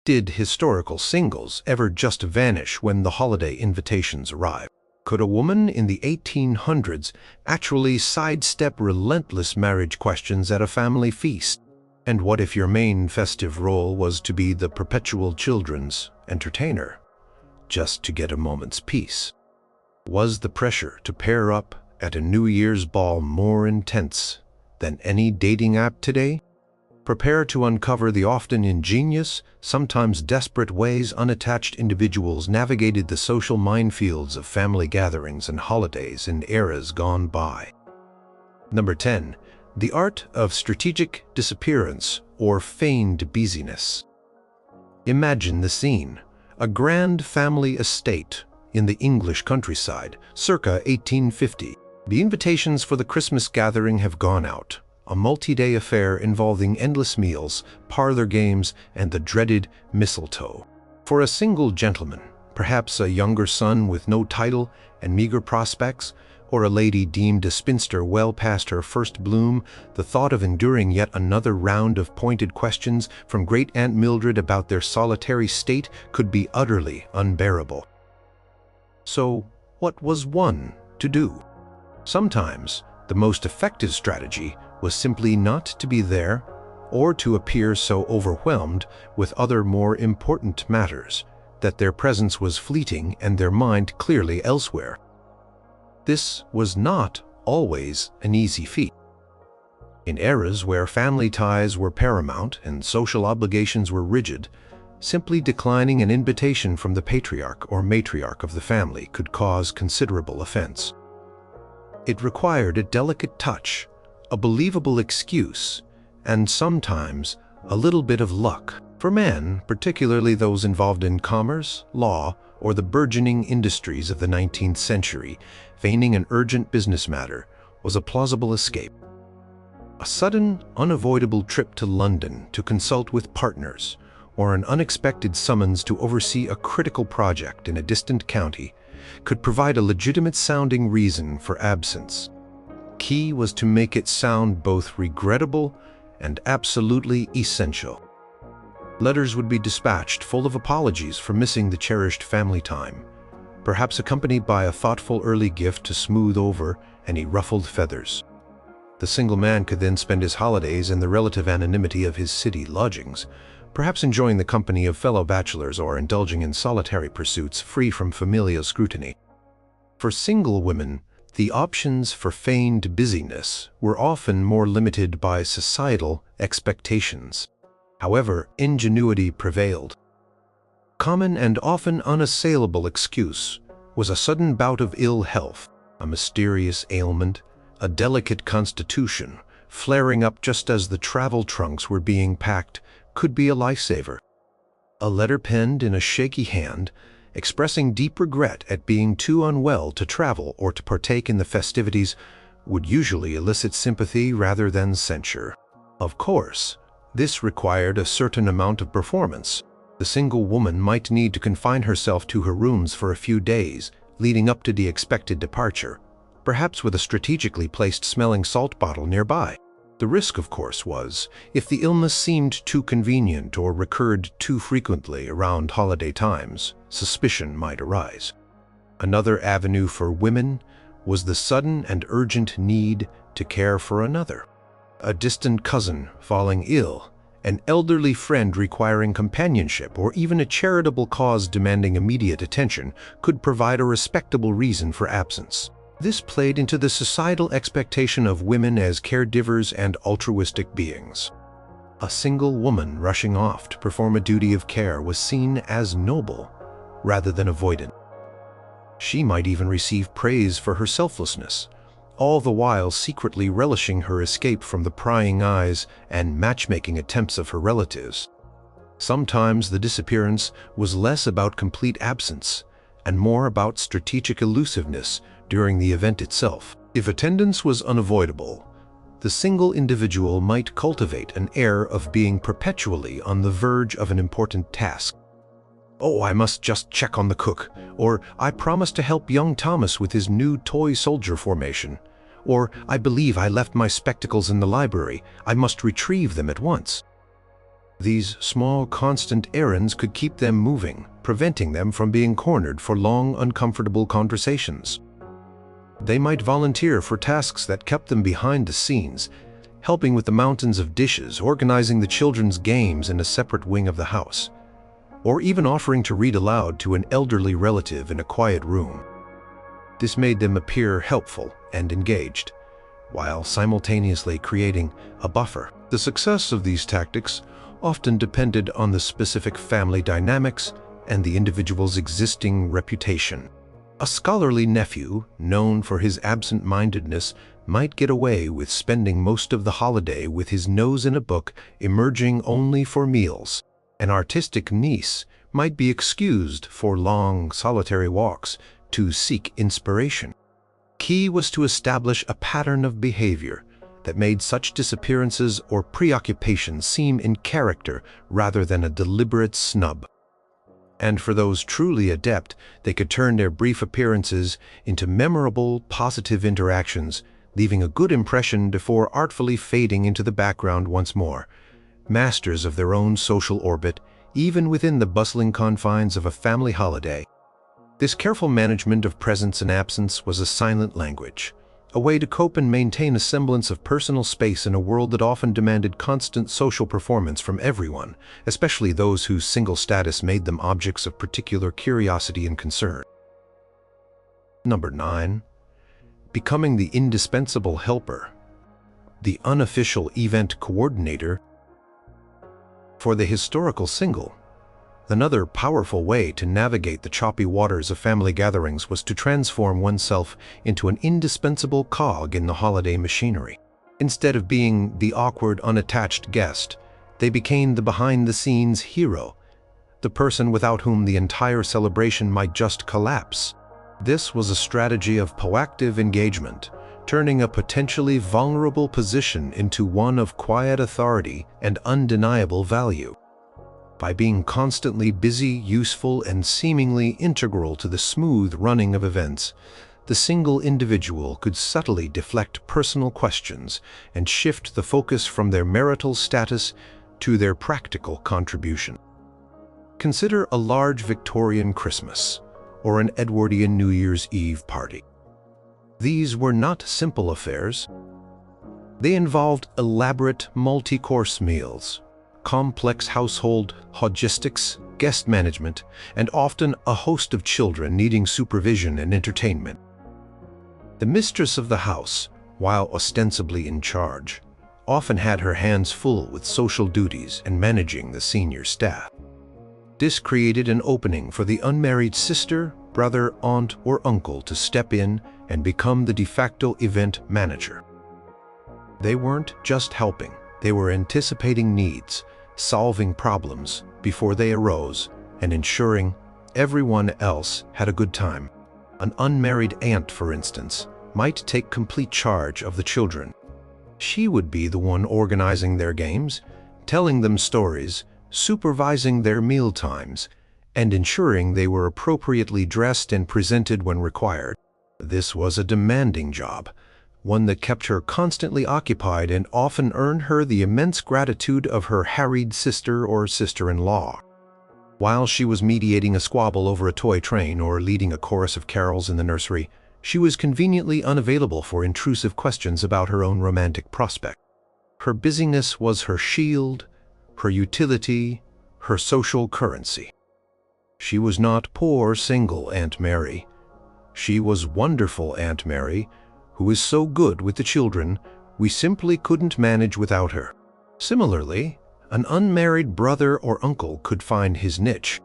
Did historical singles ever just vanish when the holiday invitations arrived? Could a woman in the 1800s actually sidestep relentless marriage questions at a family feast? And what if your main festive role was to be the perpetual children's entertainer, just to get a moment's peace? Was the pressure to pair up at a New Year's ball more intense than any dating app today? Prepare to uncover the often ingenious, sometimes desperate ways unattached individuals navigated the social minefields of family gatherings and holidays in eras gone by. Number 10. The art of strategic disappearance or feigned busyness. Imagine the scene: a grand family estate in the English countryside, circa 1850. The invitations for the Christmas gathering have gone out. A multi-day affair involving endless meals, parlor games, and the dreaded mistletoe. For a single gentleman, perhaps a younger son with no title and meager prospects, or a lady deemed a spinster well past her first bloom, the thought of enduring yet another round of pointed questions from Great Aunt Mildred about their solitary state could be utterly unbearable. So, what was one to do? Sometimes, the most effective strategy was simply not to be there or to appear so overwhelmed with other more important matters that their presence was fleeting and their mind clearly elsewhere. This was not always an easy feat. In eras where family ties were paramount and social obligations were rigid, simply declining an invitation from the patriarch or matriarch of the family could cause considerable offense. It required a delicate touch, a believable excuse, and sometimes a little bit of luck. For men, particularly those involved in commerce, law, or the burgeoning industries of the 19th century, feigning an urgent business matter was a plausible escape. A sudden, unavoidable trip to London to consult with partners, or an unexpected summons to oversee a critical project in a distant county could provide a legitimate-sounding reason for absence. Key was to make it sound both regrettable and absolutely essential. Letters would be dispatched full of apologies for missing the cherished family time, perhaps accompanied by a thoughtful early gift to smooth over any ruffled feathers. The single man could then spend his holidays in the relative anonymity of his city lodgings, perhaps enjoying the company of fellow bachelors or indulging in solitary pursuits free from familial scrutiny. For single women, the options for feigned busyness were often more limited by societal expectations. However, ingenuity prevailed. Common and often unassailable excuse was a sudden bout of ill health, a mysterious ailment, a delicate constitution, flaring up just as the travel trunks were being packed, could be a lifesaver. A letter penned in a shaky hand, expressing deep regret at being too unwell to travel or to partake in the festivities, would usually elicit sympathy rather than censure. Of course, this required a certain amount of performance. The single woman might need to confine herself to her rooms for a few days, leading up to the expected departure, perhaps with a strategically placed smelling salt bottle nearby. The risk, of course, was, if the illness seemed too convenient or recurred too frequently around holiday times, suspicion might arise. Another avenue for women was the sudden and urgent need to care for another. A distant cousin falling ill, an elderly friend requiring companionship, or even a charitable cause demanding immediate attention could provide a respectable reason for absence. This played into the societal expectation of women as caregivers and altruistic beings. A single woman rushing off to perform a duty of care was seen as noble rather than avoidant. She might even receive praise for her selflessness, all the while secretly relishing her escape from the prying eyes and matchmaking attempts of her relatives. Sometimes the disappearance was less about complete absence and more about strategic elusiveness during the event itself. If attendance was unavoidable, the single individual might cultivate an air of being perpetually on the verge of an important task. "Oh, I must just check on the cook," or "I promised to help young Thomas with his new toy soldier formation," or "I believe I left my spectacles in the library, I must retrieve them at once." These small, constant errands could keep them moving, preventing them from being cornered for long, uncomfortable conversations. They might volunteer for tasks that kept them behind the scenes, helping with the mountains of dishes, organizing the children's games in a separate wing of the house, or even offering to read aloud to an elderly relative in a quiet room. This made them appear helpful and engaged, while simultaneously creating a buffer. The success of these tactics often depended on the specific family dynamics and the individual's existing reputation. A scholarly nephew, known for his absent-mindedness, might get away with spending most of the holiday with his nose in a book, emerging only for meals. An artistic niece might be excused for long, solitary walks to seek inspiration. Key was to establish a pattern of behavior that made such disappearances or preoccupations seem in character rather than a deliberate snub. And for those truly adept, they could turn their brief appearances into memorable, positive interactions, leaving a good impression before artfully fading into the background once more. Masters of their own social orbit, even within the bustling confines of a family holiday. This careful management of presence and absence was a silent language, a way to cope and maintain a semblance of personal space in a world that often demanded constant social performance from everyone, especially those whose single status made them objects of particular curiosity and concern. Number 9. Becoming the indispensable helper, the unofficial event coordinator. For the historical single, another powerful way to navigate the choppy waters of family gatherings was to transform oneself into an indispensable cog in the holiday machinery. Instead of being the awkward, unattached guest, they became the behind-the-scenes hero, the person without whom the entire celebration might just collapse. This was a strategy of proactive engagement, turning a potentially vulnerable position into one of quiet authority and undeniable value. By being constantly busy, useful, and seemingly integral to the smooth running of events, the single individual could subtly deflect personal questions and shift the focus from their marital status to their practical contribution. Consider a large Victorian Christmas or an Edwardian New Year's Eve party. These were not simple affairs. They involved elaborate multi-course meals, complex household logistics, guest management, and often a host of children needing supervision and entertainment. The mistress of the house, while ostensibly in charge, often had her hands full with social duties and managing the senior staff. This created an opening for the unmarried sister, brother, aunt, or uncle to step in and become the de facto event manager. They weren't just helping, they were anticipating needs, solving problems before they arose, and ensuring everyone else had a good time. An unmarried aunt, for instance, might take complete charge of the children. She would be the one organizing their games, telling them stories, supervising their meal times, and ensuring they were appropriately dressed and presented when required. This was a demanding job, one that kept her constantly occupied and often earned her the immense gratitude of her harried sister or sister-in-law. While she was mediating a squabble over a toy train or leading a chorus of carols in the nursery, she was conveniently unavailable for intrusive questions about her own romantic prospect. Her busyness was her shield, her utility, her social currency. She was not poor, single Aunt Mary. She was wonderful Aunt Mary, who is so good with the children, we simply couldn't manage without her. Similarly, an unmarried brother or uncle could find his niche.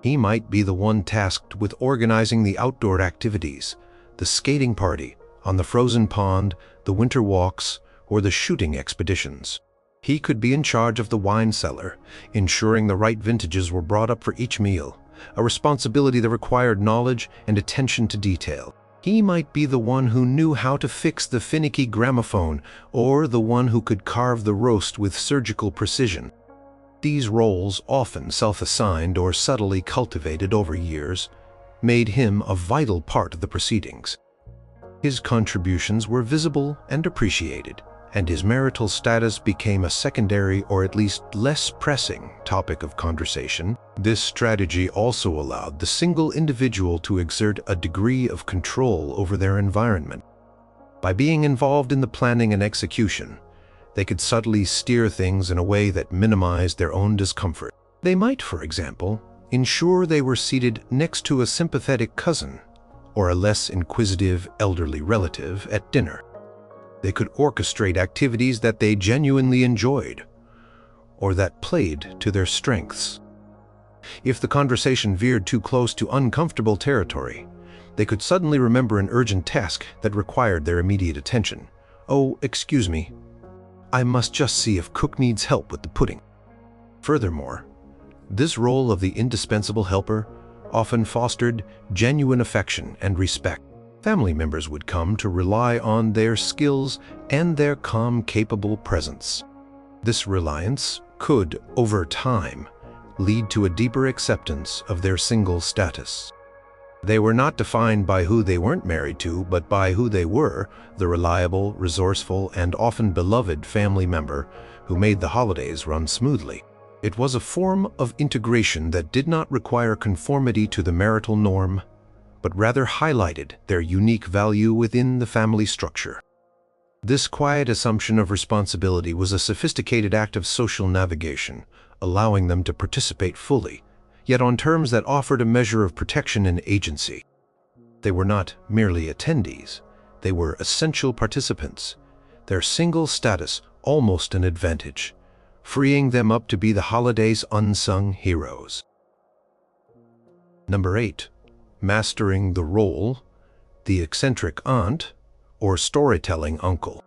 He might be the one tasked with organizing the outdoor activities, the skating party on the frozen pond, the winter walks, or the shooting expeditions. He could be in charge of the wine cellar, ensuring the right vintages were brought up for each meal, a responsibility that required knowledge and attention to detail. He might be the one who knew how to fix the finicky gramophone, or the one who could carve the roast with surgical precision. These roles, often self-assigned or subtly cultivated over years, made him a vital part of the proceedings. His contributions were visible and appreciated, and his marital status became a secondary or at least less pressing topic of conversation. This strategy also allowed the single individual to exert a degree of control over their environment. By being involved in the planning and execution, they could subtly steer things in a way that minimized their own discomfort. They might, for example, ensure they were seated next to a sympathetic cousin or a less inquisitive elderly relative at dinner. They could orchestrate activities that they genuinely enjoyed or that played to their strengths. If the conversation veered too close to uncomfortable territory, they could suddenly remember an urgent task that required their immediate attention. "Oh, excuse me. I must just see if Cook needs help with the pudding." Furthermore, this role of the indispensable helper often fostered genuine affection and respect. Family members would come to rely on their skills and their calm, capable presence. This reliance could, over time, lead to a deeper acceptance of their single status. They were not defined by who they weren't married to, but by who they were, the reliable, resourceful, and often beloved family member who made the holidays run smoothly. It was a form of integration that did not require conformity to the marital norm, but rather highlighted their unique value within the family structure. This quiet assumption of responsibility was a sophisticated act of social navigation, allowing them to participate fully, yet on terms that offered a measure of protection and agency. They were not merely attendees, they were essential participants, their single status almost an advantage, freeing them up to be the holiday's unsung heroes. Number 8. Mastering the role, the eccentric aunt, or storytelling uncle.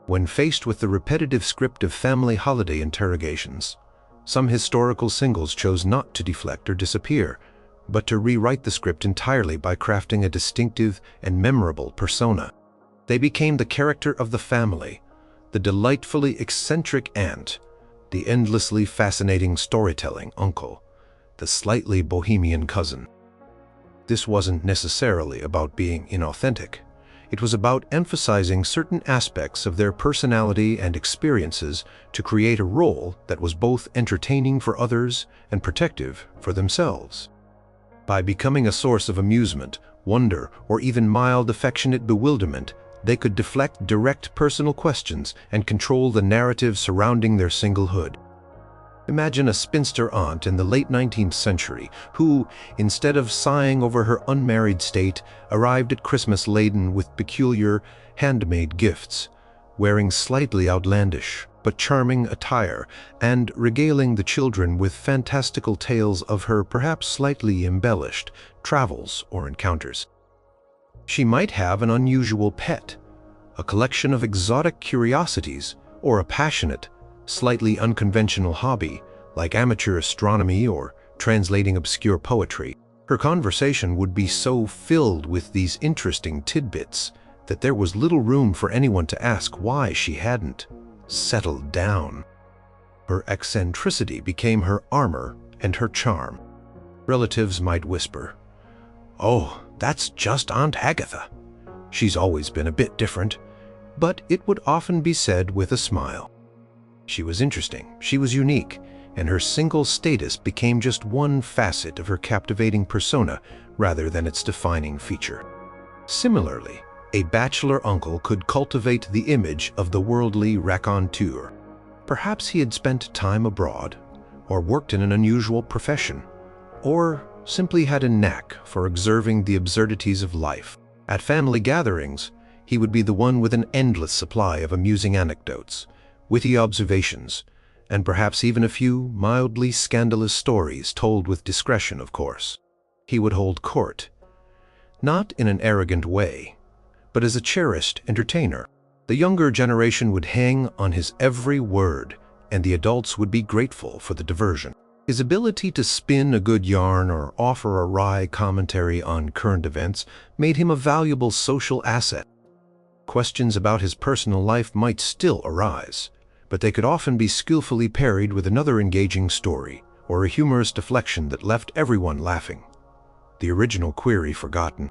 When faced with the repetitive script of family holiday interrogations, some historical singles chose not to deflect or disappear, but to rewrite the script entirely by crafting a distinctive and memorable persona. They became the character of the family, the delightfully eccentric aunt, the endlessly fascinating storytelling uncle, the slightly bohemian cousin. This wasn't necessarily about being inauthentic. It was about emphasizing certain aspects of their personality and experiences to create a role that was both entertaining for others and protective for themselves. By becoming a source of amusement, wonder, or even mild affectionate bewilderment, they could deflect direct personal questions and control the narrative surrounding their singlehood. Imagine a spinster aunt in the late 19th century who, instead of sighing over her unmarried state, arrived at Christmas laden with peculiar, handmade gifts, wearing slightly outlandish but charming attire, and regaling the children with fantastical tales of her perhaps slightly embellished travels or encounters. She might have an unusual pet, a collection of exotic curiosities, or a passionate, slightly unconventional hobby, like amateur astronomy or translating obscure poetry. Her conversation would be so filled with these interesting tidbits that there was little room for anyone to ask why she hadn't settled down. Her eccentricity became her armor and her charm. Relatives might whisper, "Oh, that's just Aunt Agatha. She's always been a bit different," but it would often be said with a smile. She was interesting, she was unique, and her single status became just one facet of her captivating persona rather than its defining feature. Similarly, a bachelor uncle could cultivate the image of the worldly raconteur. Perhaps he had spent time abroad, or worked in an unusual profession, or simply had a knack for observing the absurdities of life. At family gatherings, he would be the one with an endless supply of amusing anecdotes, witty observations, and perhaps even a few mildly scandalous stories told with discretion, of course. He would hold court, not in an arrogant way, but as a cherished entertainer. The younger generation would hang on his every word, and the adults would be grateful for the diversion. His ability to spin a good yarn or offer a wry commentary on current events made him a valuable social asset. Questions about his personal life might still arise, but they could often be skillfully parried with another engaging story or a humorous deflection that left everyone laughing, the original query forgotten.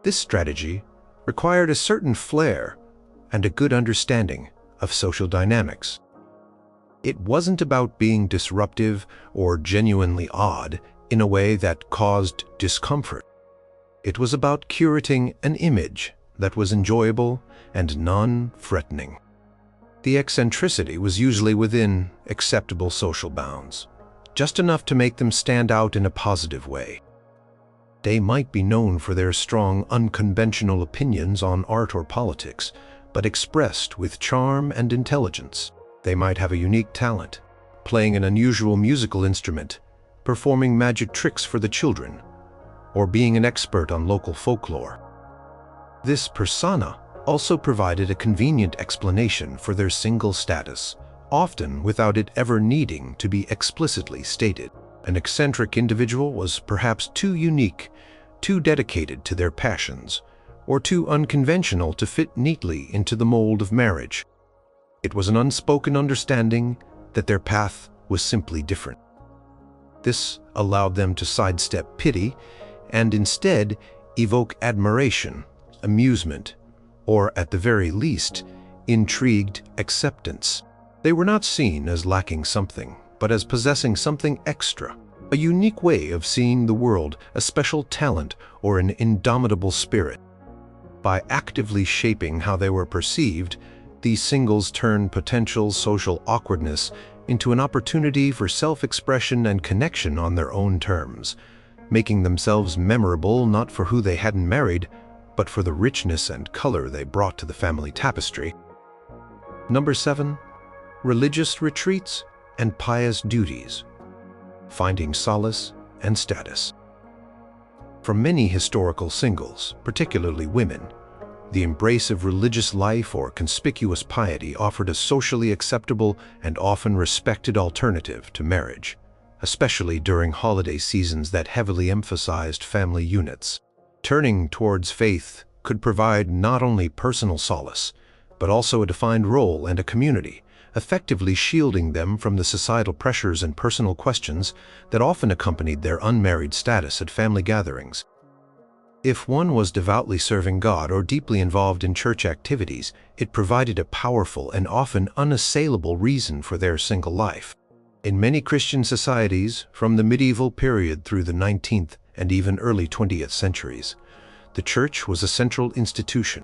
This strategy required a certain flair, and a good understanding of social dynamics. It wasn't about being disruptive or genuinely odd in a way that caused discomfort. It was about curating an image that was enjoyable and non-threatening. The eccentricity was usually within acceptable social bounds, just enough to make them stand out in a positive way. They might be known for their strong, unconventional opinions on art or politics, but expressed with charm and intelligence. They might have a unique talent, playing an unusual musical instrument, performing magic tricks for the children, or being an expert on local folklore. This persona also provided a convenient explanation for their single status, often without it ever needing to be explicitly stated. An eccentric individual was perhaps too unique, too dedicated to their passions, or too unconventional to fit neatly into the mold of marriage. It was an unspoken understanding that their path was simply different. This allowed them to sidestep pity and instead evoke admiration, amusement, or at the very least, intrigued acceptance. They were not seen as lacking something, but as possessing something extra, a unique way of seeing the world, a special talent, or an indomitable spirit. By actively shaping how they were perceived, these singles turned potential social awkwardness into an opportunity for self-expression and connection on their own terms, making themselves memorable not for who they hadn't married, but for the richness and color they brought to the family tapestry. Number 7. Religious retreats and pious duties. Finding solace and status. For many historical singles, particularly women, the embrace of religious life or conspicuous piety offered a socially acceptable and often respected alternative to marriage, especially during holiday seasons that heavily emphasized family units. Turning towards faith could provide not only personal solace, but also a defined role and a community, effectively shielding them from the societal pressures and personal questions that often accompanied their unmarried status at family gatherings. If one was devoutly serving God or deeply involved in church activities, it provided a powerful and often unassailable reason for their single life. In many Christian societies, from the medieval period through the 19th and even early 20th centuries, the church was a central institution.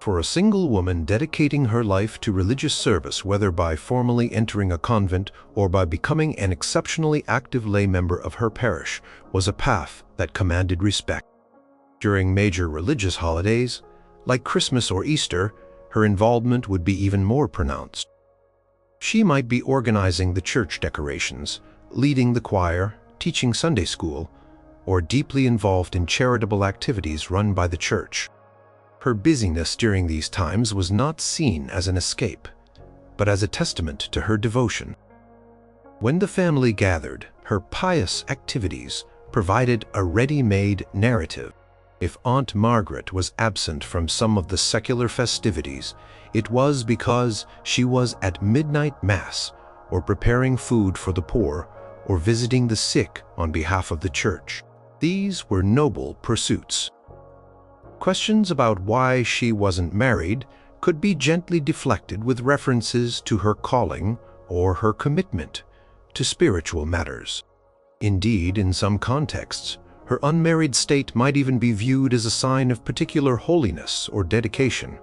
For a single woman, dedicating her life to religious service, whether by formally entering a convent or by becoming an exceptionally active lay member of her parish, was a path that commanded respect. During major religious holidays, like Christmas or Easter, her involvement would be even more pronounced. She might be organizing the church decorations, leading the choir, teaching Sunday school, or deeply involved in charitable activities run by the church. Her busyness during these times was not seen as an escape, but as a testament to her devotion. When the family gathered, her pious activities provided a ready-made narrative. If Aunt Margaret was absent from some of the secular festivities, it was because she was at midnight mass, or preparing food for the poor, or visiting the sick on behalf of the church. These were noble pursuits. Questions about why she wasn't married could be gently deflected with references to her calling or her commitment to spiritual matters. Indeed, in some contexts, her unmarried state might even be viewed as a sign of particular holiness or dedication,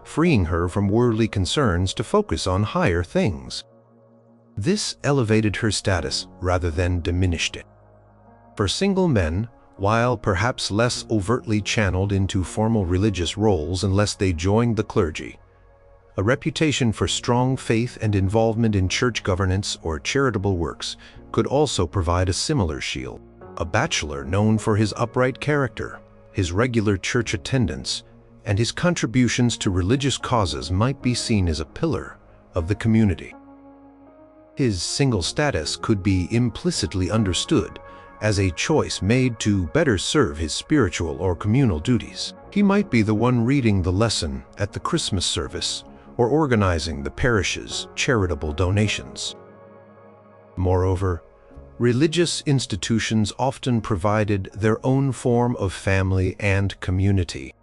freeing her from worldly concerns to focus on higher things. This elevated her status rather than diminished it. For single men, while perhaps less overtly channeled into formal religious roles unless they joined the clergy, a reputation for strong faith and involvement in church governance or charitable works could also provide a similar shield. A bachelor known for his upright character, his regular church attendance, and his contributions to religious causes might be seen as a pillar of the community. His single status could be implicitly understood as a choice made to better serve his spiritual or communal duties. He might be the one reading the lesson at the Christmas service or organizing the parish's charitable donations. Moreover, religious institutions often provided their own form of family and community.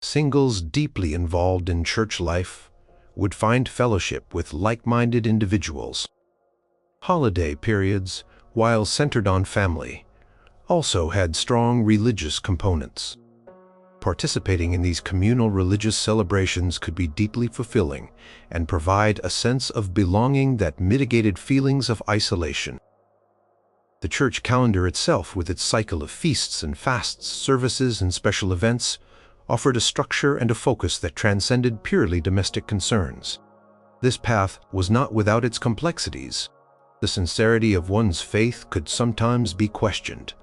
Singles deeply involved in church life would find fellowship with like-minded individuals. Holiday periods, while centered on family, also had strong religious components. Participating in these communal religious celebrations could be deeply fulfilling and provide a sense of belonging that mitigated feelings of isolation. The church calendar itself, with its cycle of feasts and fasts, services and special events, offered a structure and a focus that transcended purely domestic concerns. This path was not without its complexities. The sincerity of one's faith could sometimes be questioned,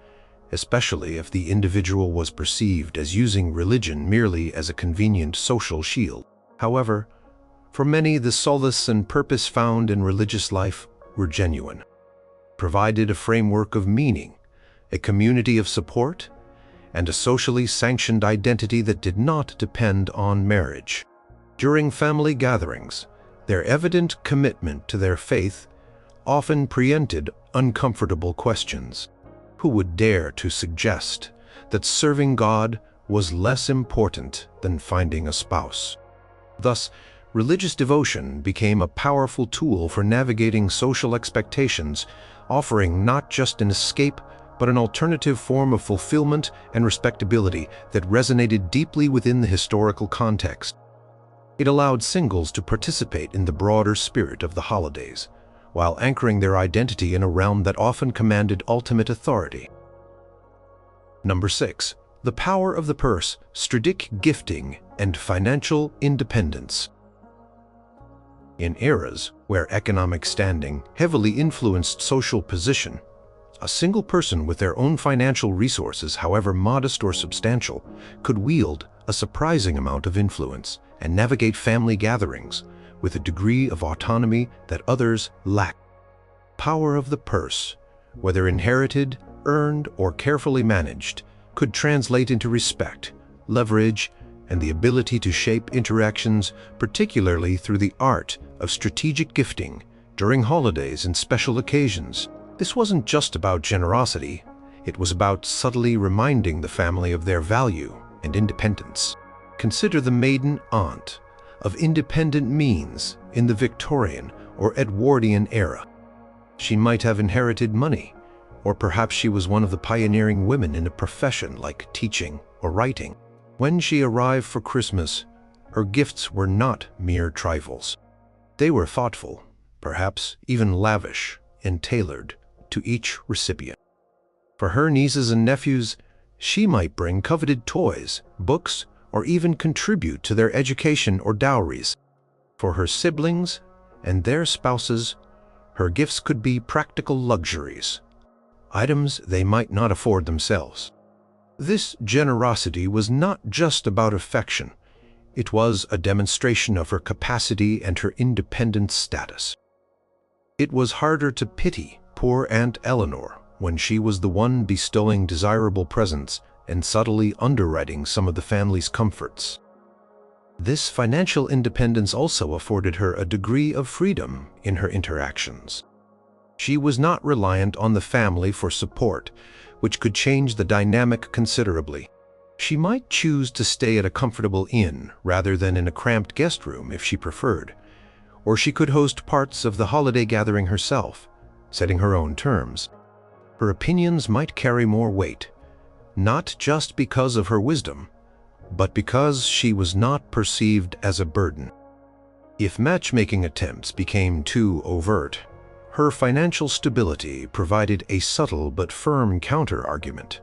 especially if the individual was perceived as using religion merely as a convenient social shield. However, for many, the solace and purpose found in religious life were genuine, provided a framework of meaning, a community of support, and a socially sanctioned identity that did not depend on marriage. During family gatherings, their evident commitment to their faith often preempted uncomfortable questions. Who would dare to suggest that serving God was less important than finding a spouse? Thus, religious devotion became a powerful tool for navigating social expectations, offering not just an escape, but an alternative form of fulfillment and respectability that resonated deeply within the historical context. It allowed singles to participate in the broader spirit of the holidays, while anchoring their identity in a realm that often commanded ultimate authority. Number 6. The power of the purse, strategic gifting, and financial independence. In eras where economic standing heavily influenced social position, a single person with their own financial resources, however modest or substantial, could wield a surprising amount of influence and navigate family gatherings with a degree of autonomy that others lack. Power of the purse, whether inherited, earned, or carefully managed, could translate into respect, leverage, and the ability to shape interactions, particularly through the art of strategic gifting during holidays and special occasions. This wasn't just about generosity, it was about subtly reminding the family of their value and independence. Consider the maiden aunt of independent means in the Victorian or Edwardian era. She might have inherited money, or perhaps she was one of the pioneering women in a profession like teaching or writing. When she arrived for Christmas, her gifts were not mere trifles. They were thoughtful, perhaps even lavish, and tailored to each recipient. For her nieces and nephews, she might bring coveted toys, books, or even contribute to their education or dowries. For her siblings and their spouses, her gifts could be practical luxuries, items they might not afford themselves. This generosity was not just about affection, it was a demonstration of her capacity and her independent status. It was harder to pity poor Aunt Eleanor when she was the one bestowing desirable presents and subtly underwriting some of the family's comforts. This financial independence also afforded her a degree of freedom in her interactions. She was not reliant on the family for support, which could change the dynamic considerably. She might choose to stay at a comfortable inn rather than in a cramped guest room if she preferred, or she could host parts of the holiday gathering herself, setting her own terms. Her opinions might carry more weight, not just because of her wisdom, but because she was not perceived as a burden. If matchmaking attempts became too overt, her financial stability provided a subtle but firm counter-argument.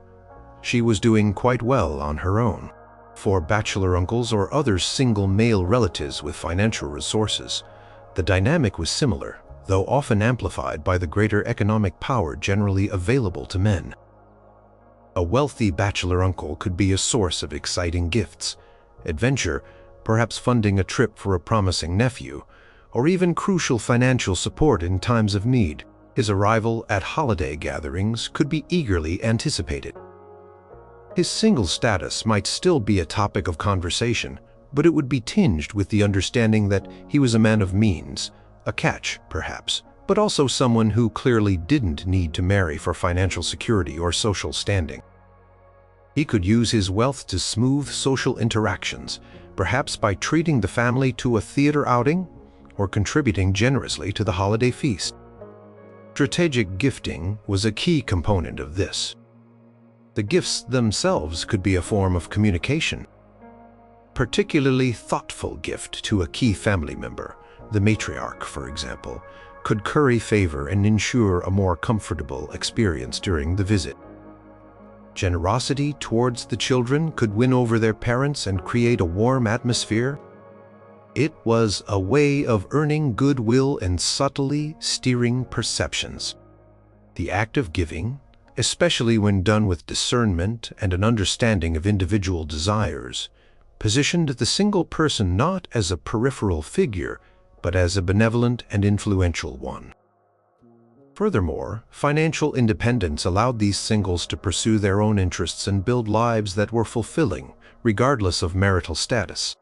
She was doing quite well on her own. For bachelor uncles or other single male relatives with financial resources, the dynamic was similar, though often amplified by the greater economic power generally available to men. A wealthy bachelor uncle could be a source of exciting gifts, adventure, perhaps funding a trip for a promising nephew, or even crucial financial support in times of need. His arrival at holiday gatherings could be eagerly anticipated. His single status might still be a topic of conversation, but it would be tinged with the understanding that he was a man of means, a catch, perhaps, but also someone who clearly didn't need to marry for financial security or social standing. He could use his wealth to smooth social interactions, perhaps by treating the family to a theater outing or contributing generously to the holiday feast. Strategic gifting was a key component of this. The gifts themselves could be a form of communication. Particularly thoughtful gift to a key family member, the matriarch, for example, could curry favor and ensure a more comfortable experience during the visit. Generosity towards the children could win over their parents and create a warm atmosphere. It was a way of earning goodwill and subtly steering perceptions. The act of giving, especially when done with discernment and an understanding of individual desires, positioned the single person not as a peripheral figure, but as a benevolent and influential one. Furthermore, financial independence allowed these singles to pursue their own interests and build lives that were fulfilling, regardless of marital status.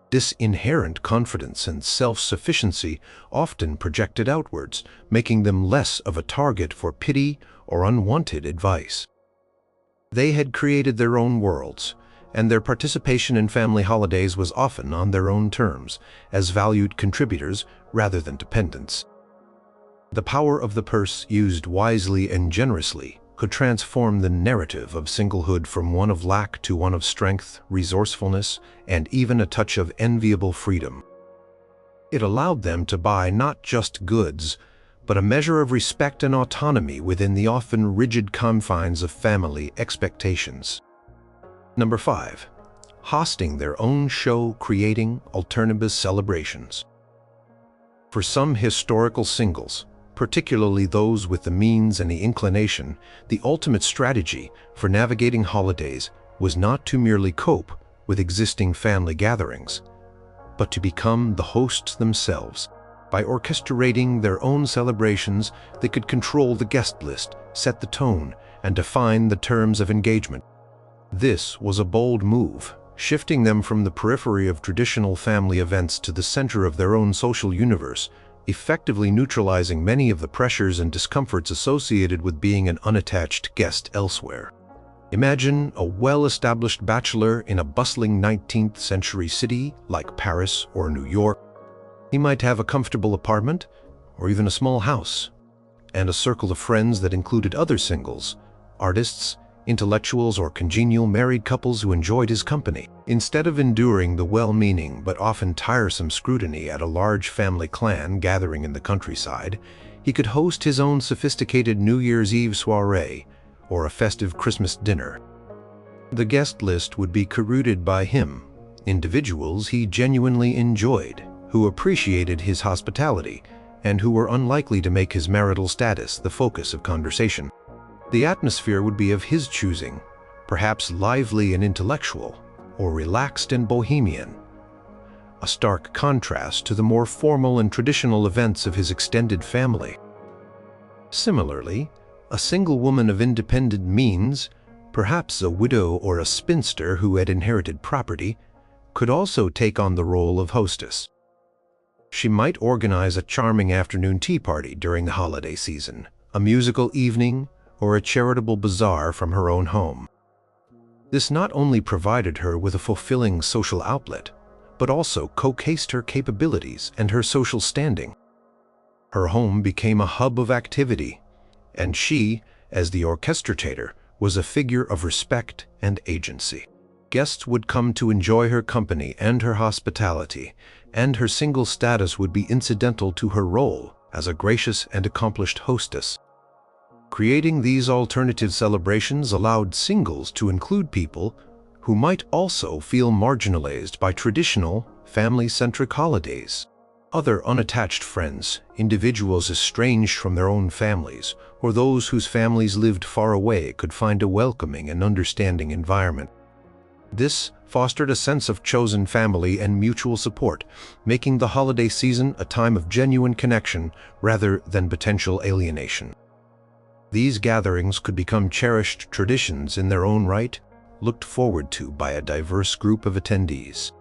This inherent confidence and self-sufficiency often projected outwards, making them less of a target for pity or unwanted advice. They had created their own worlds, and their participation in family holidays was often on their own terms, as valued contributors rather than dependents. The power of the purse, used wisely and generously, could transform the narrative of singlehood from one of lack to one of strength, resourcefulness, and even a touch of enviable freedom. It allowed them to buy not just goods, but a measure of respect and autonomy within the often rigid confines of family expectations. Number 5. Hosting their own show, creating alternative celebrations. For some historical singles, particularly those with the means and the inclination, the ultimate strategy for navigating holidays was not to merely cope with existing family gatherings, but to become the hosts themselves. By orchestrating their own celebrations, they could control the guest list, set the tone, and define the terms of engagement. This was a bold move, shifting them from the periphery of traditional family events to the center of their own social universe, effectively neutralizing many of the pressures and discomforts associated with being an unattached guest elsewhere. Imagine a well-established bachelor in a bustling 19th century city like Paris or New York. He might have a comfortable apartment or even a small house, and a circle of friends that included other singles, artists, intellectuals, or congenial married couples who enjoyed his company. Instead of enduring the well-meaning but often tiresome scrutiny at a large family clan gathering in the countryside, he could host his own sophisticated New Year's Eve soiree or a festive Christmas dinner. The guest list would be curated by him, individuals he genuinely enjoyed, who appreciated his hospitality, and who were unlikely to make his marital status the focus of conversation. The atmosphere would be of his choosing, perhaps lively and intellectual, or relaxed and bohemian, a stark contrast to the more formal and traditional events of his extended family. Similarly, a single woman of independent means, perhaps a widow or a spinster who had inherited property, could also take on the role of hostess. She might organize a charming afternoon tea party during the holiday season, a musical evening, or a charitable bazaar from her own home. This not only provided her with a fulfilling social outlet, but also showcased her capabilities and her social standing. Her home became a hub of activity, and she, as the orchestrator, was a figure of respect and agency. Guests would come to enjoy her company and her hospitality, and her single status would be incidental to her role as a gracious and accomplished hostess. Creating these alternative celebrations allowed singles to include people who might also feel marginalized by traditional, family-centric holidays. Other unattached friends, individuals estranged from their own families, or those whose families lived far away could find a welcoming and understanding environment. This fostered a sense of chosen family and mutual support, making the holiday season a time of genuine connection rather than potential alienation. These gatherings could become cherished traditions in their own right, looked forward to by a diverse group of attendees.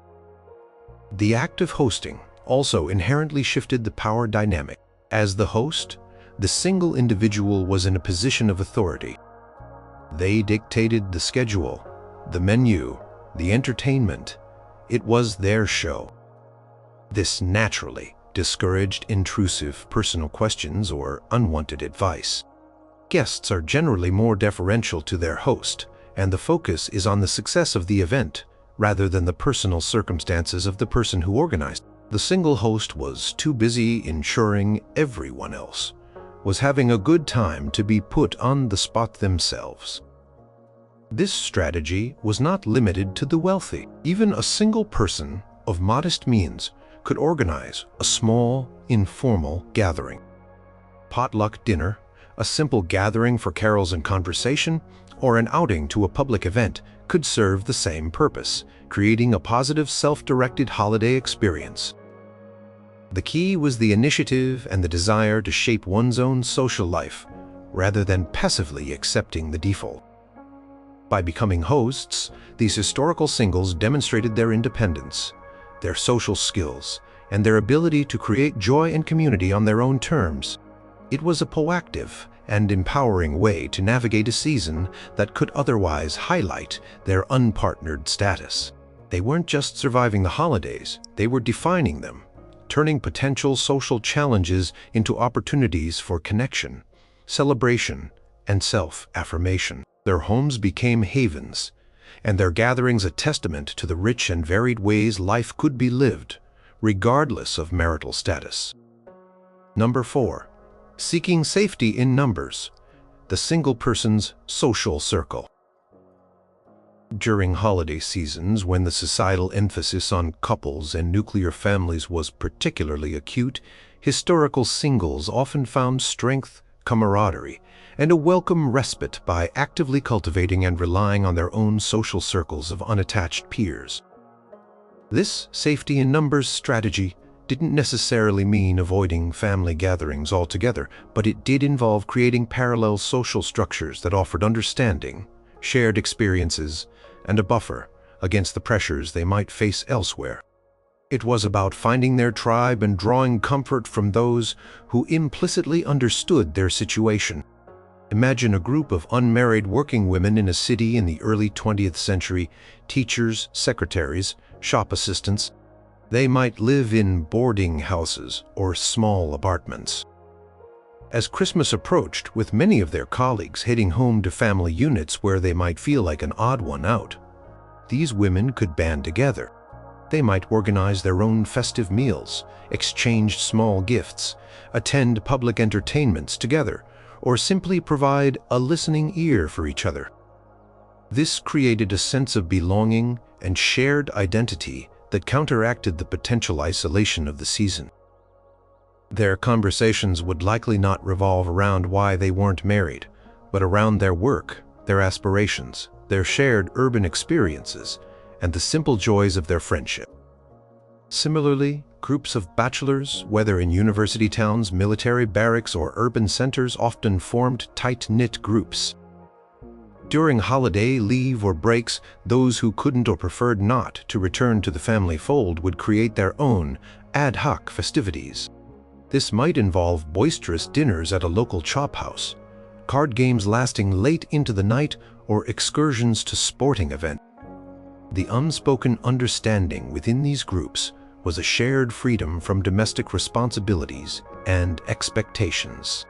The act of hosting also inherently shifted the power dynamic. As the host, the single individual was in a position of authority. They dictated the schedule, the menu, the entertainment. It was their show. This naturally discouraged intrusive personal questions or unwanted advice. Guests are generally more deferential to their host, and the focus is on the success of the event rather than the personal circumstances of the person who organized. The single host was too busy ensuring everyone else was having a good time to be put on the spot themselves. This strategy was not limited to the wealthy. Even a single person of modest means could organize a small, informal gathering. Potluck dinner, a simple gathering for carols and conversation, or an outing to a public event could serve the same purpose, creating a positive, self-directed holiday experience. The key was the initiative and the desire to shape one's own social life, rather than passively accepting the default. By becoming hosts, these historical singles demonstrated their independence, their social skills, and their ability to create joy and community on their own terms. It was a proactive and empowering way to navigate a season that could otherwise highlight their unpartnered status. They weren't just surviving the holidays, they were defining them, turning potential social challenges into opportunities for connection, celebration, and self-affirmation. Their homes became havens, and their gatherings a testament to the rich and varied ways life could be lived, regardless of marital status. Number 4. Seeking safety in numbers, the single person's social circle. During holiday seasons, when the societal emphasis on couples and nuclear families was particularly acute, historical singles often found strength, camaraderie, and a welcome respite by actively cultivating and relying on their own social circles of unattached peers. This safety in numbers strategy didn't necessarily mean avoiding family gatherings altogether, but it did involve creating parallel social structures that offered understanding, shared experiences, and a buffer against the pressures they might face elsewhere. It was about finding their tribe and drawing comfort from those who implicitly understood their situation. Imagine a group of unmarried working women in a city in the early 20th century, teachers, secretaries, shop assistants. They might live in boarding houses or small apartments. As Christmas approached, with many of their colleagues heading home to family units where they might feel like an odd one out, these women could band together. They might organize their own festive meals, exchange small gifts, attend public entertainments together, or simply provide a listening ear for each other. This created a sense of belonging and shared identity that counteracted the potential isolation of the season. Their conversations would likely not revolve around why they weren't married, but around their work, their aspirations, their shared urban experiences, and the simple joys of their friendship. Similarly, groups of bachelors, whether in university towns, military barracks, or urban centers, often formed tight-knit groups. During holiday leave or breaks, those who couldn't or preferred not to return to the family fold would create their own ad hoc festivities. This might involve boisterous dinners at a local chop house, card games lasting late into the night, or excursions to sporting events. The unspoken understanding within these groups was a shared freedom from domestic responsibilities and expectations.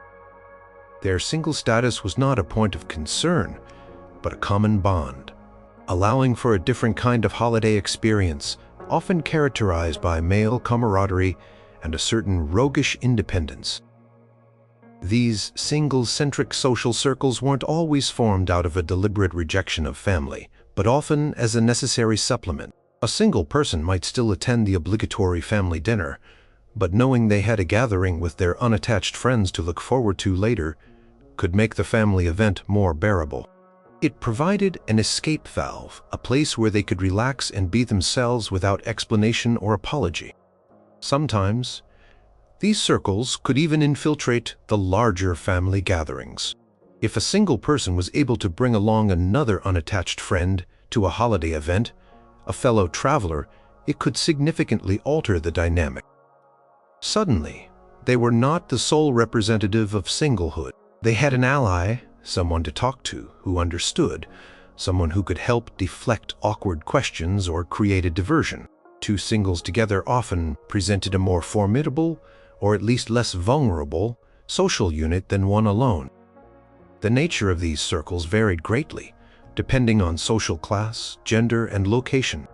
Their single status was not a point of concern, but a common bond, allowing for a different kind of holiday experience, often characterized by male camaraderie and a certain roguish independence. These single-centric social circles weren't always formed out of a deliberate rejection of family, but often as a necessary supplement. A single person might still attend the obligatory family dinner, but knowing they had a gathering with their unattached friends to look forward to later could make the family event more bearable. It provided an escape valve, a place where they could relax and be themselves without explanation or apology. Sometimes, these circles could even infiltrate the larger family gatherings. If a single person was able to bring along another unattached friend to a holiday event, a fellow traveler, it could significantly alter the dynamic. Suddenly, they were not the sole representative of singlehood. They had an ally, someone to talk to who understood, someone who could help deflect awkward questions or create a diversion. Two singles together often presented a more formidable, or at least less vulnerable, social unit than one alone. The nature of these circles varied greatly, depending on social class, gender, and location.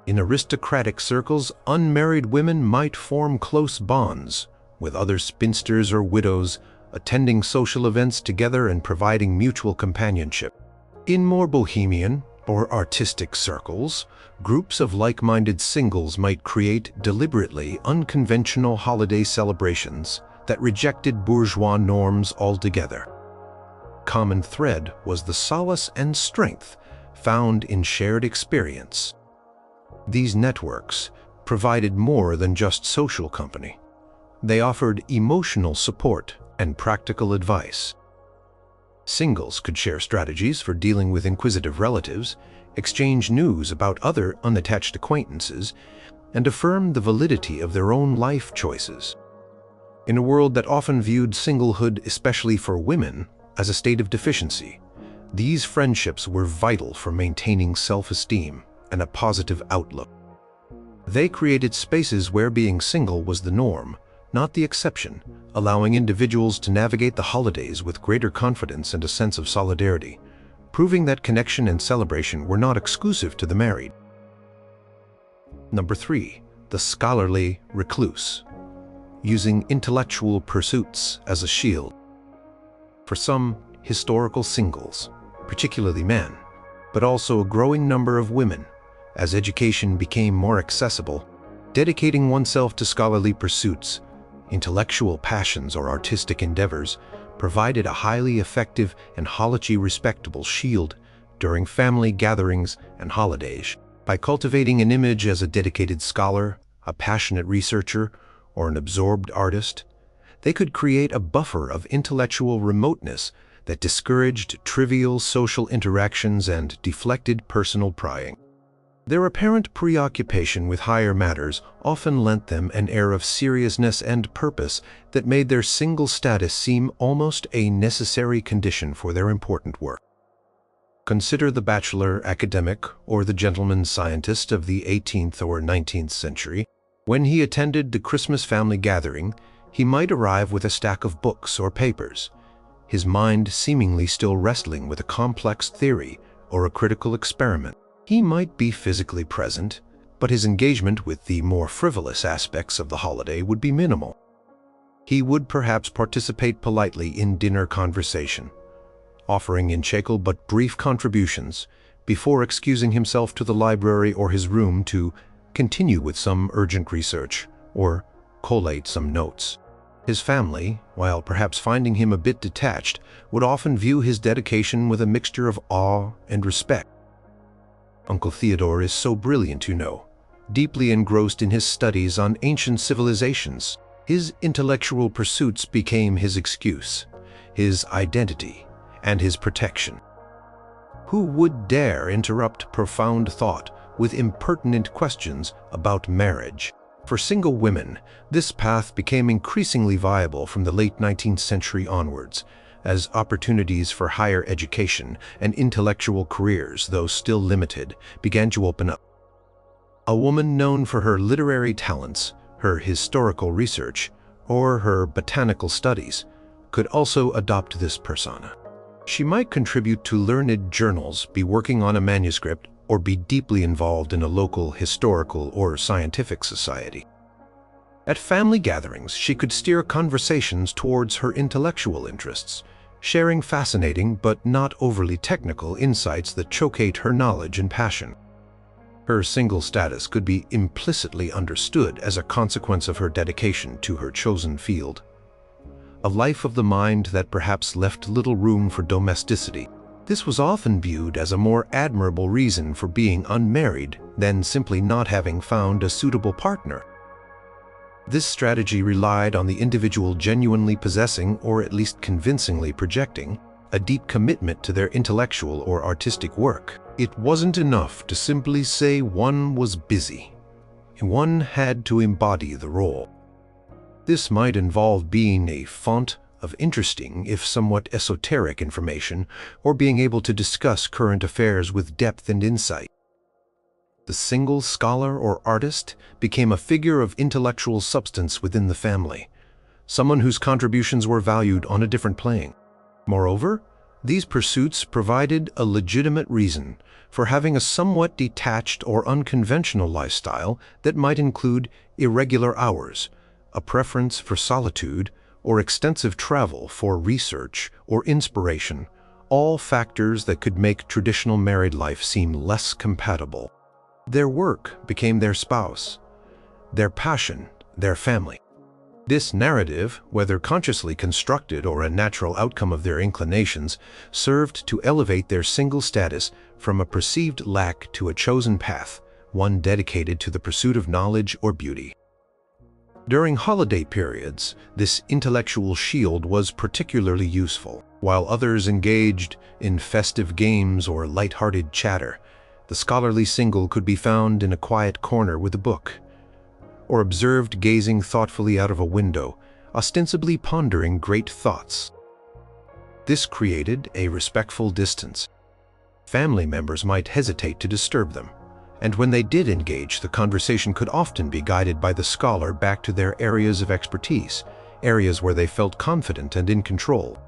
In aristocratic circles, unmarried women might form close bonds with other spinsters or widows, attending social events together and providing mutual companionship. In more bohemian or artistic circles, groups of like-minded singles might create deliberately unconventional holiday celebrations that rejected bourgeois norms altogether. Common thread was the solace and strength found in shared experience. These networks provided more than just social company. They offered emotional support and practical advice. Singles could share strategies for dealing with inquisitive relatives, exchange news about other unattached acquaintances, and affirm the validity of their own life choices. In a world that often viewed singlehood, especially for women, as a state of deficiency, these friendships were vital for maintaining self-esteem and a positive outlook. They created spaces where being single was the norm, not the exception, allowing individuals to navigate the holidays with greater confidence and a sense of solidarity, proving that connection and celebration were not exclusive to the married. Number 3. The scholarly recluse, using intellectual pursuits as a shield. For some historical singles, particularly men, but also a growing number of women, as education became more accessible, dedicating oneself to scholarly pursuits, intellectual passions, or artistic endeavors provided a highly effective and wholly respectable shield during family gatherings and holidays. By cultivating an image as a dedicated scholar, a passionate researcher, or an absorbed artist, they could create a buffer of intellectual remoteness that discouraged trivial social interactions and deflected personal prying. Their apparent preoccupation with higher matters often lent them an air of seriousness and purpose that made their single status seem almost a necessary condition for their important work. Consider the bachelor academic or the gentleman scientist of the 18th or 19th century. When he attended the Christmas family gathering, he might arrive with a stack of books or papers, his mind seemingly still wrestling with a complex theory or a critical experiment. He might be physically present, but his engagement with the more frivolous aspects of the holiday would be minimal. He would perhaps participate politely in dinner conversation, offering integral but brief contributions before excusing himself to the library or his room to continue with some urgent research or collate some notes. His family, while perhaps finding him a bit detached, would often view his dedication with a mixture of awe and respect. Uncle Theodore is so brilliant, you know, deeply engrossed in his studies on ancient civilizations. His intellectual pursuits became his excuse, his identity, and his protection. Who would dare interrupt profound thought with impertinent questions about marriage? For single women, this path became increasingly viable from the late 19th century onwards, as opportunities for higher education and intellectual careers, though still limited, began to open up. A woman known for her literary talents, her historical research, or her botanical studies could also adopt this persona. She might contribute to learned journals, be working on a manuscript, or be deeply involved in a local historical or scientific society. At family gatherings, she could steer conversations towards her intellectual interests, sharing fascinating but not overly technical insights that showcased her knowledge and passion. Her single status could be implicitly understood as a consequence of her dedication to her chosen field. A life of the mind that perhaps left little room for domesticity. This was often viewed as a more admirable reason for being unmarried than simply not having found a suitable partner. This strategy relied on the individual genuinely possessing, or at least convincingly projecting, a deep commitment to their intellectual or artistic work. It wasn't enough to simply say one was busy. One had to embody the role. This might involve being a font of interesting, if somewhat esoteric information, or being able to discuss current affairs with depth and insight. The single scholar or artist became a figure of intellectual substance within the family, someone whose contributions were valued on a different plane. Moreover, these pursuits provided a legitimate reason for having a somewhat detached or unconventional lifestyle that might include irregular hours, a preference for solitude, or extensive travel for research or inspiration, all factors that could make traditional married life seem less compatible. Their work became their spouse, their passion, their family. This narrative, whether consciously constructed or a natural outcome of their inclinations, served to elevate their single status from a perceived lack to a chosen path, one dedicated to the pursuit of knowledge or beauty. During holiday periods, this intellectual shield was particularly useful. While others engaged in festive games or light-hearted chatter, the scholarly single could be found in a quiet corner with a book, or observed gazing thoughtfully out of a window, ostensibly pondering great thoughts. This created a respectful distance. Family members might hesitate to disturb them, and when they did engage, the conversation could often be guided by the scholar back to their areas of expertise, areas where they felt confident and in control.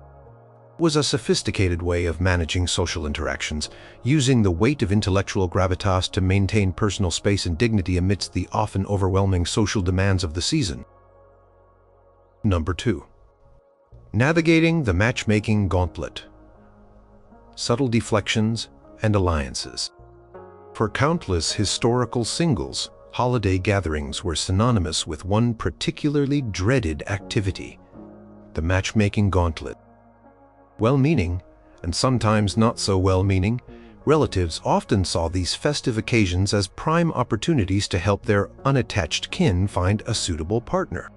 It was a sophisticated way of managing social interactions, using the weight of intellectual gravitas to maintain personal space and dignity amidst the often overwhelming social demands of the season. Number 2. Navigating the matchmaking gauntlet. Subtle deflections and alliances. For countless historical singles, holiday gatherings were synonymous with one particularly dreaded activity: the matchmaking gauntlet. Well-meaning, and sometimes not so well-meaning, relatives often saw these festive occasions as prime opportunities to help their unattached kin find a suitable partner.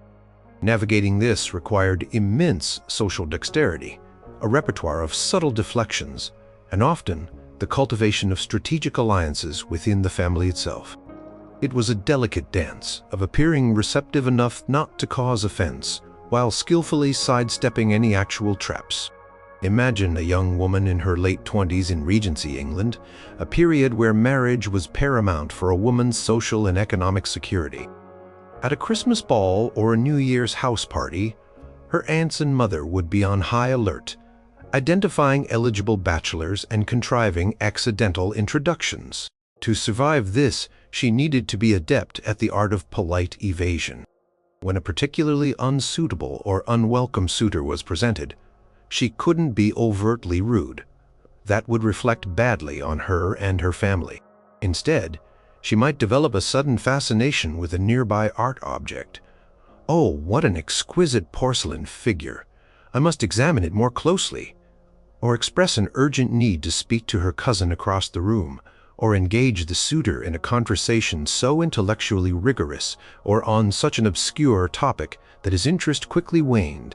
Navigating this required immense social dexterity, a repertoire of subtle deflections, and often the cultivation of strategic alliances within the family itself. It was a delicate dance of appearing receptive enough not to cause offense, while skillfully sidestepping any actual traps. Imagine a young woman in her late 20s in Regency England, a period where marriage was paramount for a woman's social and economic security. At a Christmas ball or a New Year's house party, her aunts and mother would be on high alert, identifying eligible bachelors and contriving accidental introductions. To survive this, she needed to be adept at the art of polite evasion. When a particularly unsuitable or unwelcome suitor was presented, she couldn't be overtly rude. That would reflect badly on her and her family. Instead, she might develop a sudden fascination with a nearby art object. "Oh, what an exquisite porcelain figure! I must examine it more closely." Or express an urgent need to speak to her cousin across the room, or engage the suitor in a conversation so intellectually rigorous or on such an obscure topic that his interest quickly waned.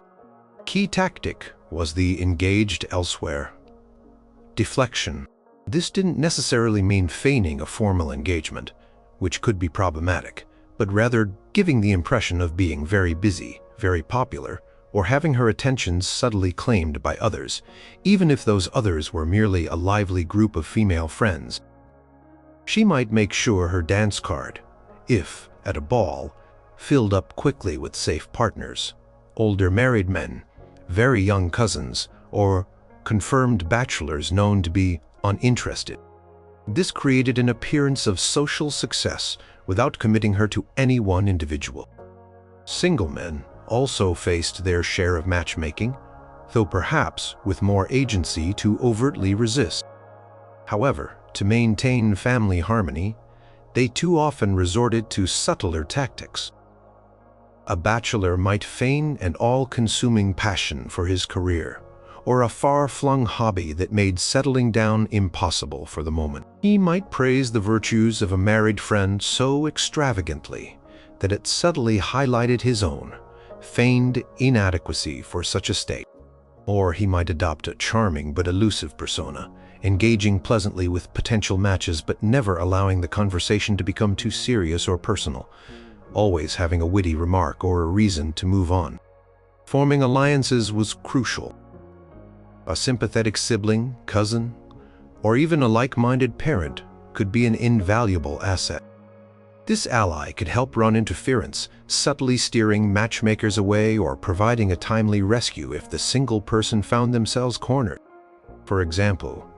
Key tactic was the engaged elsewhere. Deflection. This didn't necessarily mean feigning a formal engagement, which could be problematic, but rather giving the impression of being very busy, very popular, or having her attentions subtly claimed by others, even if those others were merely a lively group of female friends. She might make sure her dance card, if, at a ball, filled up quickly with safe partners, older married men, very young cousins, or confirmed bachelors known to be uninterested. This created an appearance of social success without committing her to any one individual. Single men also faced their share of matchmaking, though perhaps with more agency to overtly resist. However, to maintain family harmony, they too often resorted to subtler tactics. A bachelor might feign an all-consuming passion for his career, or a far-flung hobby that made settling down impossible for the moment. He might praise the virtues of a married friend so extravagantly that it subtly highlighted his own, feigned inadequacy for such a state. Or he might adopt a charming but elusive persona, engaging pleasantly with potential matches but never allowing the conversation to become too serious or personal, always having a witty remark or a reason to move on. Forming alliances was crucial. A sympathetic sibling, cousin, or even a like-minded parent could be an invaluable asset. This ally could help run interference, subtly steering matchmakers away or providing a timely rescue if the single person found themselves cornered. For example,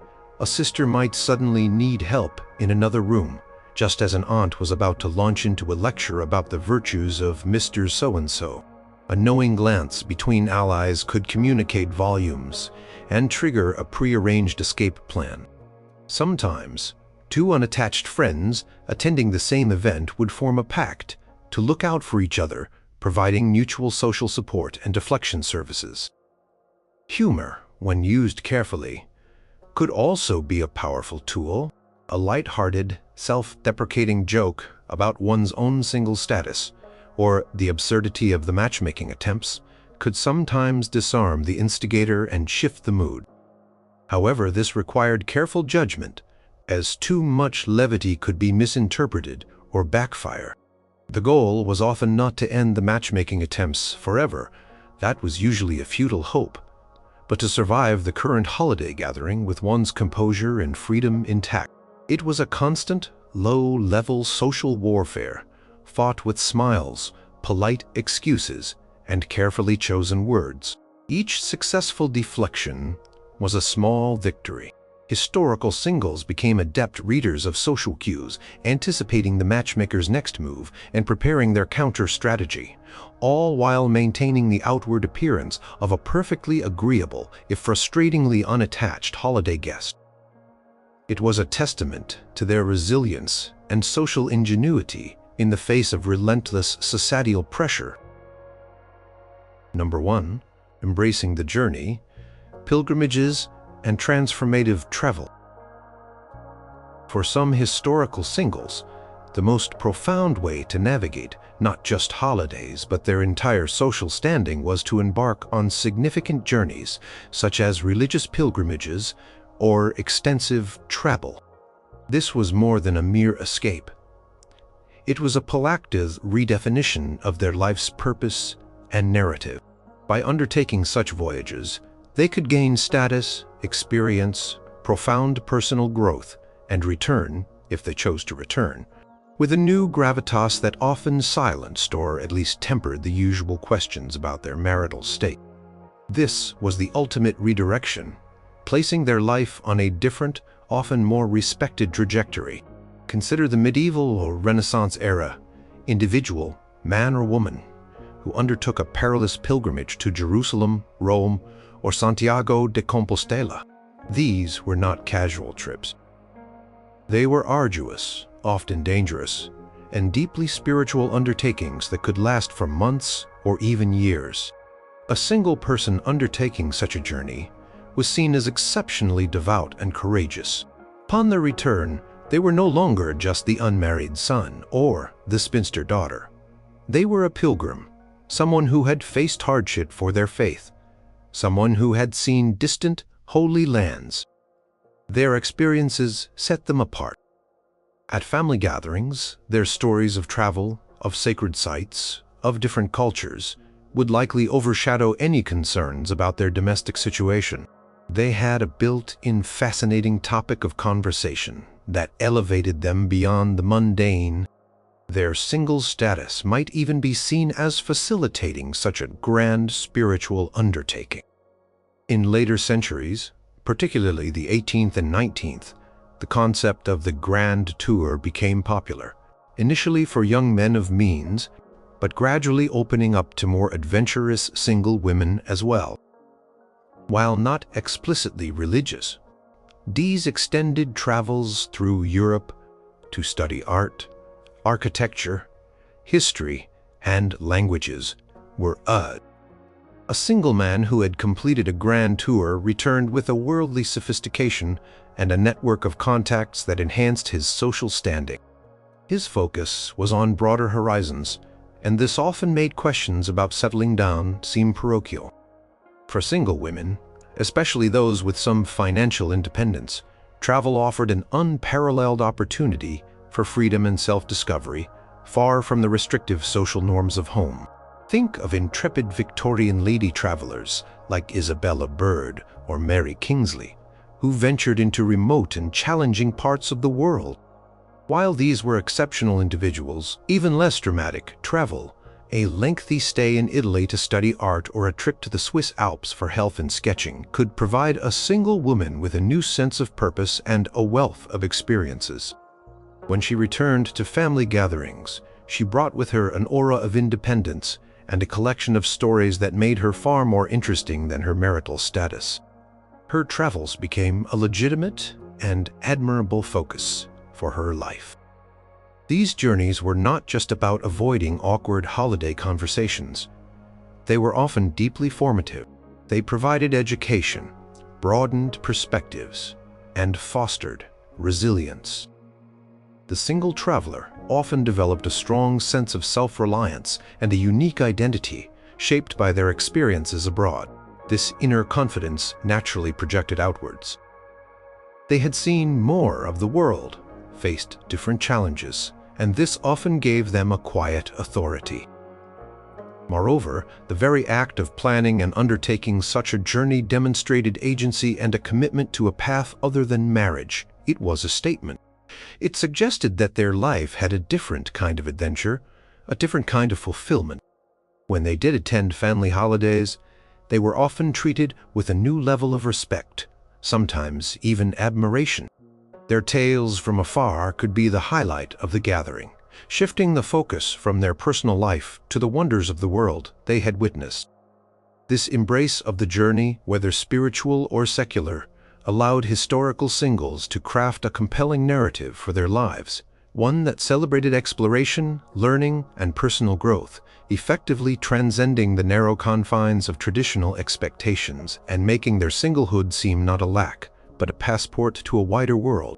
a sister might suddenly need help in another room, just as an aunt was about to launch into a lecture about the virtues of Mr. So-and-so. A knowing glance between allies could communicate volumes and trigger a prearranged escape plan. Sometimes, two unattached friends attending the same event would form a pact to look out for each other, providing mutual social support and deflection services. Humor, when used carefully, could also be a powerful tool. A light-hearted, self-deprecating joke about one's own single status or the absurdity of the matchmaking attempts could sometimes disarm the instigator and shift the mood. However, this required careful judgment, as too much levity could be misinterpreted or backfire. The goal was often not to end the matchmaking attempts forever. That was usually a futile hope, but to survive the current holiday gathering with one's composure and freedom intact. It was a constant, low-level social warfare, fought with smiles, polite excuses, and carefully chosen words. Each successful deflection was a small victory. Historical singles became adept readers of social cues, anticipating the matchmaker's next move and preparing their counter-strategy, all while maintaining the outward appearance of a perfectly agreeable, if frustratingly unattached, holiday guest. It was a testament to their resilience and social ingenuity in the face of relentless societal pressure. Number 1. Embracing the journey, pilgrimages, and transformative travel. For some historical singles, the most profound way to navigate not just holidays but their entire social standing was to embark on significant journeys, such as religious pilgrimages or extensive travel. This was more than a mere escape. It was a proactive redefinition of their life's purpose and narrative. By undertaking such voyages, they could gain status, experience, profound personal growth, and return, if they chose to return, with a new gravitas that often silenced or at least tempered the usual questions about their marital state. This was the ultimate redirection, placing their life on a different, often more respected trajectory. Consider the medieval or Renaissance era individual, man or woman, who undertook a perilous pilgrimage to Jerusalem, Rome, or Santiago de Compostela. These were not casual trips. They were arduous, often dangerous, and deeply spiritual undertakings that could last for months or even years. A single person undertaking such a journey was seen as exceptionally devout and courageous. Upon their return, they were no longer just the unmarried son or the spinster daughter. They were a pilgrim, someone who had faced hardship for their faith, someone who had seen distant, holy lands. Their experiences set them apart. At family gatherings, their stories of travel, of sacred sites, of different cultures, would likely overshadow any concerns about their domestic situation. They had a built-in fascinating topic of conversation that elevated them beyond the mundane. Their single status might even be seen as facilitating such a grand spiritual undertaking. In later centuries, particularly the 18th and 19th, the concept of the grand tour became popular, initially for young men of means, but gradually opening up to more adventurous single women as well. While not explicitly religious, these extended travels through Europe to study art, architecture, history, and languages were a single man who had completed a grand tour returned with a worldly sophistication and a network of contacts that enhanced his social standing. His focus was on broader horizons, and this often made questions about settling down seem parochial. For single women, especially those with some financial independence, travel offered an unparalleled opportunity for freedom and self-discovery, far from the restrictive social norms of home. Think of intrepid Victorian lady travelers like Isabella Bird or Mary Kingsley, who ventured into remote and challenging parts of the world. While these were exceptional individuals, even less dramatic travel, a lengthy stay in Italy to study art or a trip to the Swiss Alps for health and sketching could provide a single woman with a new sense of purpose and a wealth of experiences. When she returned to family gatherings, she brought with her an aura of independence and a collection of stories that made her far more interesting than her marital status. Her travels became a legitimate and admirable focus for her life. These journeys were not just about avoiding awkward holiday conversations. They were often deeply formative. They provided education, broadened perspectives, and fostered resilience. The single traveler often developed a strong sense of self-reliance and a unique identity shaped by their experiences abroad. This inner confidence naturally projected outwards. They had seen more of the world, faced different challenges, and this often gave them a quiet authority. Moreover, the very act of planning and undertaking such a journey demonstrated agency and a commitment to a path other than marriage. It was a statement. It suggested that their life had a different kind of adventure, a different kind of fulfillment. When they did attend family holidays, they were often treated with a new level of respect, sometimes even admiration. Their tales from afar could be the highlight of the gathering, shifting the focus from their personal life to the wonders of the world they had witnessed. This embrace of the journey, whether spiritual or secular, allowed historical singles to craft a compelling narrative for their lives, one that celebrated exploration, learning, and personal growth, effectively transcending the narrow confines of traditional expectations and making their singlehood seem not a lack, but a passport to a wider world.